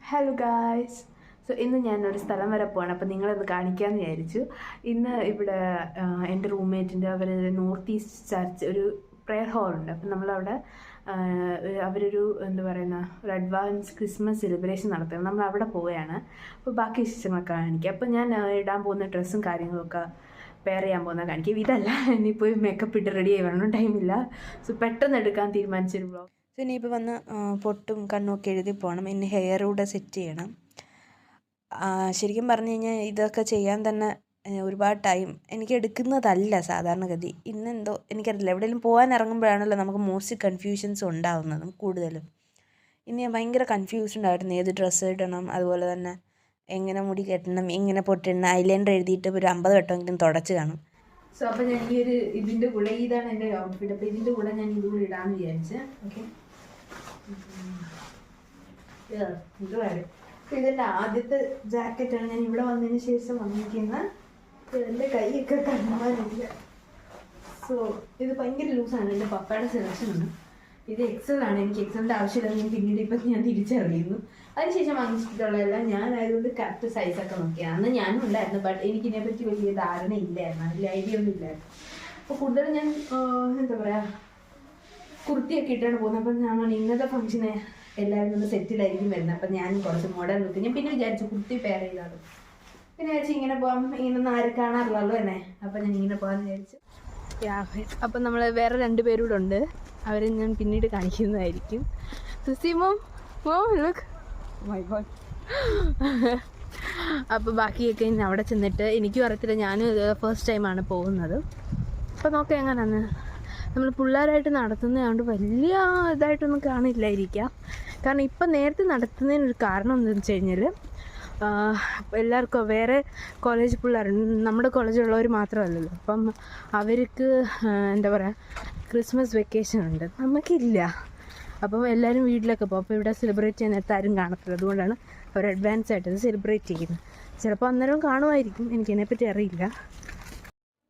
Hello guys. So ഇന്ന് ഞാനൊരു സ്ഥലം വരെ പോവാണ്. അപ്പോൾ നിങ്ങളത് കാണിക്കാമെന്ന് വിചാരിച്ചു. ഇന്ന് ഇവിടെ എൻ്റെ റൂംമേറ്റിൻ്റെ അവർ നോർത്ത് ഈസ്റ്റ് ചർച്ച് ഒരു പ്രെയർ ഹാളുണ്ട്. അപ്പം നമ്മളവിടെ അവരൊരു എന്താ പറയുന്ന ഒരു അഡ്വാൻസ് ക്രിസ്മസ് സെലിബ്രേഷൻ നടത്തുന്നത്. നമ്മൾ അവിടെ പോവുകയാണ്. അപ്പോൾ ബാക്കി വിശേഷങ്ങളൊക്കെ കാണിക്കുക. അപ്പോൾ ഞാൻ ഇടാൻ പോകുന്ന ഡ്രസ്സും കാര്യങ്ങളൊക്കെ പെയർ ചെയ്യാൻ പോകുന്ന കാണിക്കും. ഇതല്ല, ഇനിയിപ്പോൾ മേക്കപ്പ് ഇട്ട് റെഡി ആയി വരണം, ടൈമില്ല. സോ പെട്ടെന്ന് എടുക്കാൻ തീരുമാനിച്ചൊരു വ്ളോഗ്. സോ ഇനിയിപ്പോൾ വന്ന് പൊട്ടും കണ്ണുമൊക്കെ എഴുതി പോകണം. ഇനി ഹെയർ കൂടെ സെറ്റ് ചെയ്യണം. ശരിക്കും പറഞ്ഞു കഴിഞ്ഞാൽ ഇതൊക്കെ ചെയ്യാൻ തന്നെ ഒരുപാട് ടൈം എനിക്ക് എടുക്കുന്നതല്ല സാധാരണഗതി. ഇന്നെന്തോ എനിക്കറിയില്ല, എവിടെയെങ്കിലും പോകാൻ ഇറങ്ങുമ്പോഴാണല്ലോ നമുക്ക് മോസ്റ്റ് കൺഫ്യൂഷൻസ് ഉണ്ടാകുന്നതും കൂടുതലും. ഇന്ന് ഞാൻ ഭയങ്കര കൺഫ്യൂസ്ഡ് ആയിരുന്നു, ഏത് ഡ്രസ്സ് ഇടണം, അതുപോലെ തന്നെ എങ്ങനെ മുടി കെട്ടണം, എങ്ങനെ പൊട്ടിടണം. ഐലൈനർ എഴുതിയിട്ട് ഒരു 50 വട്ടമെങ്കിലും തുടച്ച് കാണും. സോ അപ്പോൾ ഞാൻ ഈ ഒരു ഇതിൻ്റെ കൂടെ, ഇതാണ് എൻ്റെ ഔട്ട്ഫിറ്റ്. അപ്പോൾ ഇതിൻ്റെ കൂടെ ഞാൻ ഇതുകൂടെ ഇടാമെന്ന് വിചാരിച്ച്. ഓക്കെ, ഇത് വേറെ. ഇതിൻ്റെ ആദ്യത്തെ ജാക്കറ്റാണ്. ഞാൻ ഇവിടെ വന്നതിന് ശേഷം വന്നിരിക്കുന്ന. എൻ്റെ കൈയൊക്കെ കാണാനില്ല. സോ ഇത് ഭയങ്കര ലൂസാണ്. എൻ്റെ പപ്പയുടെ സെലക്ഷനാണ്. ഇത് എക്സൽ ആണ്. എനിക്ക് എക്സലിൻ്റെ ആവശ്യമില്ല. ഞാൻ പിന്നീട് ഇപ്പം ഞാൻ തിരിച്ചറിയുന്നു. അതിനുശേഷം വാങ്ങിച്ചിട്ടുള്ളതെല്ലാം ഞാനായതുകൊണ്ട് കറക്റ്റ് സൈസൊക്കെ നോക്കിയാണ്. അന്ന് ഞാനും ഉണ്ടായിരുന്നു, ബട്ട് എനിക്കിതിനെപ്പറ്റി വലിയ ധാരണ ഇല്ലായിരുന്നു, അതിൽ ഐഡിയ ഒന്നും ഇല്ലായിരുന്നു. അപ്പോൾ കൂടുതൽ ഞാൻ എന്താ പറയുക, കുർത്തിയൊക്കെ ഇട്ടാണ് പോകുന്നത്. അപ്പം ഞാൻ ഇന്നത്തെ ഫംഗ്ഷന് എല്ലാവരും ഒന്ന് സെറ്റിലായിരിക്കും വരുന്നത്. അപ്പം ഞാൻ കുറച്ച് മോഡേൺ ലുക്ക്. ഞാൻ പിന്നെ വിചാരിച്ചു കുർത്തി പെയർ ചെയ്താലും. പിന്നെ വിചാരിച്ചു ഇങ്ങനെ പോകാം, ഇങ്ങനൊന്നും ആരും കാണാറില്ലല്ലോ എന്നെ. അപ്പം ഞാൻ ഇങ്ങനെ പോകാമെന്ന് വിചാരിച്ചു. അപ്പം നമ്മൾ വേറെ 2 പേരൂടെ ഉണ്ട്. അവരെ ഞാൻ പിന്നീട് കാണിക്കുന്നതായിരിക്കും. My God. അപ്പോൾ ബാക്കിയൊക്കെ ഇനി അവിടെ ചെന്നിട്ട്, എനിക്കും അറിയത്തില്ല, ഞാനും ഫസ്റ്റ് ടൈമാണ് പോകുന്നത്. അപ്പോൾ നോക്കാം എങ്ങനെയാണ്. നമ്മൾ പിള്ളേരായിട്ട് നടത്തുന്നതുകൊണ്ട് വലിയ ഇതായിട്ടൊന്നും കാണില്ലായിരിക്കാം. കാരണം ഇപ്പം നേരത്തെ നടത്തുന്നതിനൊരു കാരണം എന്താണെന്ന് വെച്ച് കഴിഞ്ഞാൽ, എല്ലാവർക്കും വേറെ കോളേജ് പിള്ളേരുണ്ട്, നമ്മുടെ കോളേജിലുള്ളവർ മാത്രമല്ലല്ലോ. അപ്പം അവർക്ക് എന്താ പറയുക, ക്രിസ്മസ് വെക്കേഷൻ ഉണ്ട്, നമുക്കില്ല. അപ്പം എല്ലാവരും വീട്ടിലൊക്കെ പോകും. അപ്പോൾ ഇവിടെ സെലിബ്രേറ്റ് ചെയ്യാൻ നേരത്തെ ആരും കാണത്തില്ല. അതുകൊണ്ടാണ് അവർ അഡ്വാൻസ് ആയിട്ട് അത് സെലിബ്രേറ്റ് ചെയ്യുന്നത്. ചിലപ്പോൾ അന്നേരം കാണുമായിരിക്കും, എനിക്കതിനെപ്പറ്റി അറിയില്ല.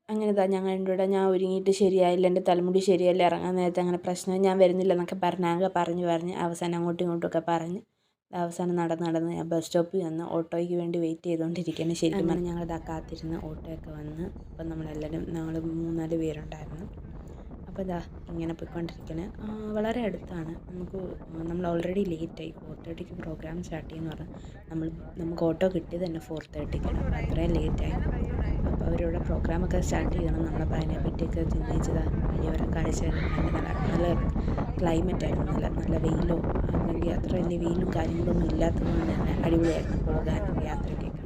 അങ്ങനെ ഇതാ ഞങ്ങൾ ഇവിടെ, ഞാൻ ഒരുങ്ങിയിട്ട് ശരിയായില്ല, എൻ്റെ തലമുടി ശരിയല്ല, ഇറങ്ങാൻ നേരത്തെ അങ്ങനെ പ്രശ്നം, ഞാൻ വരുന്നില്ല എന്നൊക്കെ പറഞ്ഞ് അവസാനം അങ്ങോട്ടും ഇങ്ങോട്ടുമൊക്കെ പറഞ്ഞ് അവസാനം നടന്ന് ഞാൻ ബസ് സ്റ്റോപ്പിൽ വന്ന് ഓട്ടോയ്ക്ക് വേണ്ടി വെയിറ്റ് ചെയ്തുകൊണ്ടിരിക്കുകയാണ്. ശരിക്കും പറഞ്ഞാൽ ഞങ്ങളിതാ കാത്തിരുന്ന് ഓട്ടോയൊക്കെ വന്ന്. അപ്പം ഞങ്ങൾ 3-4 പേരുണ്ടായിരുന്നു. അപ്പോൾ ഇതാ ഇങ്ങനെ പോയിക്കൊണ്ടിരിക്കണേ. വളരെ അടുത്താണ്. നമ്മൾ ഓൾറെഡി ലേറ്റായി. 4:30ക്ക് പ്രോഗ്രാം സ്റ്റാർട്ട് ചെയ്യുമെന്ന് പറഞ്ഞാൽ നമുക്ക് ഓട്ടോ കിട്ടിയത് തന്നെ 4:30ക്കാണ്. അപ്പോൾ അത്രയും ലേറ്റായി. അപ്പോൾ അവരിവിടെ പ്രോഗ്രാമൊക്കെ സ്റ്റാർട്ട് ചെയ്യണം. നമ്മളപ്പോൾ അതിനെപ്പറ്റിയൊക്കെ ചിന്തിച്ചതാ. വലിയവരെ കാഴ്ച നല്ല ക്ലൈമറ്റായിരുന്നു. നല്ല വെയിലോ അല്ലെങ്കിൽ അത്ര വലിയ വെയിലും കാര്യങ്ങളൊന്നും ഇല്ലാത്തതുകൊണ്ട് തന്നെ അടിപൊളിയായിരുന്നു പോകാനും യാത്രയ്ക്കൊക്കെ.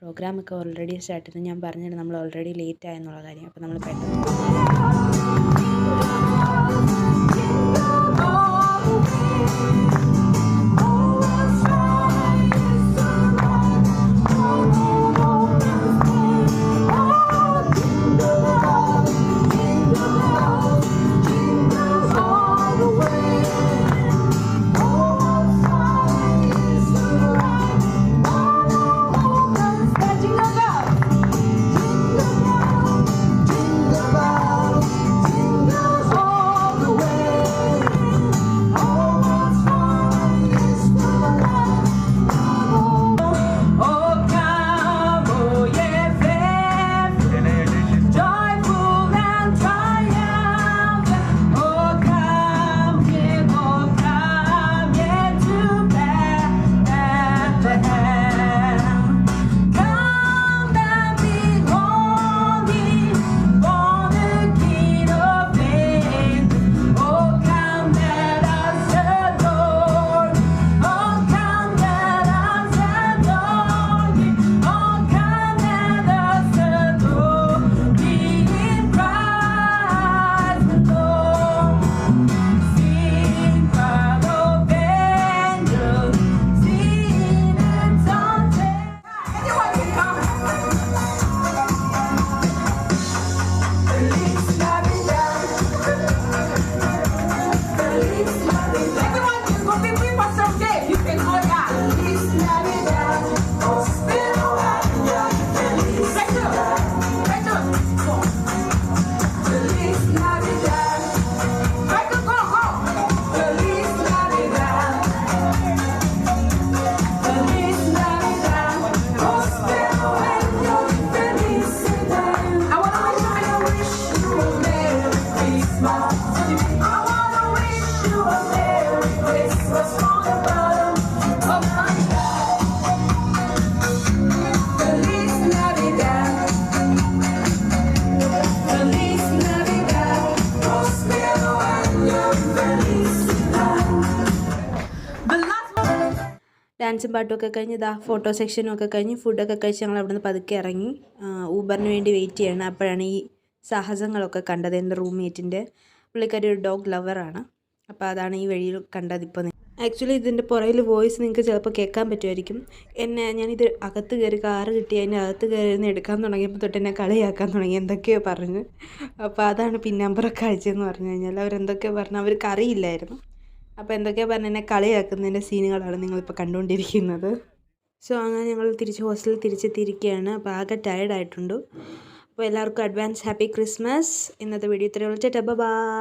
പ്രോഗ്രാമൊക്കെ ഓൾറെഡി സ്റ്റാർട്ട് ചെയ്ത് ഞാൻ പറഞ്ഞിട്ട് നമ്മൾ ഓൾറെഡി ലേറ്റ് ആയെന്നുള്ള കാര്യം. അപ്പോൾ നമ്മൾ പെട്ടെന്ന് ഡാൻസും പാട്ടുമൊക്കെ കഴിഞ്ഞ് ഫോട്ടോ സെക്ഷനും ഒക്കെ കഴിഞ്ഞ് ഫുഡൊക്കെ കഴിച്ച് ഞങ്ങൾ അവിടെ നിന്ന് പതുക്കെ ഇറങ്ങി. ഊബറിന് വേണ്ടി വെയിറ്റ് ചെയ്യണം. അപ്പോഴാണ് ഈ സാഹസങ്ങളൊക്കെ കണ്ടത്. എൻ്റെ റൂംമേറ്റിൻ്റെ പുള്ളിക്കാരി ഒരു ഡോഗ് ലവറാണ്. അപ്പോൾ അതാണ് ഈ വഴിയിൽ കണ്ടത്. ഇപ്പോൾ ആക്ച്വലി ഇതിൻ്റെ പുറകിൽ വോയിസ് നിങ്ങൾക്ക് ചിലപ്പോൾ കേൾക്കാൻ പറ്റുമായിരിക്കും. ഞാനിത് അകത്ത് കയറി കാറ് കിട്ടി അതിൻ്റെ അകത്ത് കയറി നിന്ന് എടുക്കാൻ തുടങ്ങിയപ്പോൾ തൊട്ട് എന്നെ കളിയാക്കാൻ തുടങ്ങി, എന്തൊക്കെയോ പറഞ്ഞ്. അപ്പോൾ അതാണ് പിന്നാമ്പുറൊക്കെ അയച്ചതെന്ന് പറഞ്ഞു കഴിഞ്ഞാൽ അവരെന്തൊക്കെയോ പറഞ്ഞു, അവർക്ക് അറിയില്ലായിരുന്നു. അപ്പോൾ എന്തൊക്കെയോ പറഞ്ഞ് എന്നെ കളിയാക്കുന്നതിൻ്റെ സീനുകളാണ് നിങ്ങളിപ്പോൾ കണ്ടുകൊണ്ടിരിക്കുന്നത്. സോ അങ്ങനെ ഞങ്ങൾ തിരിച്ച് ഹോസ്റ്റലിൽ തിരിച്ചെത്തിയിരിക്കുകയാണ്. അപ്പോൾ ആകെ ടയർഡായിട്ടുണ്ട്. അപ്പോൾ എല്ലാവർക്കും അഡ്വാൻസ് ഹാപ്പി ക്രിസ്മസ്. ഇന്നത്തെ വീഡിയോ ഇത്രയേ ഉള്ളൂ. ബൈ.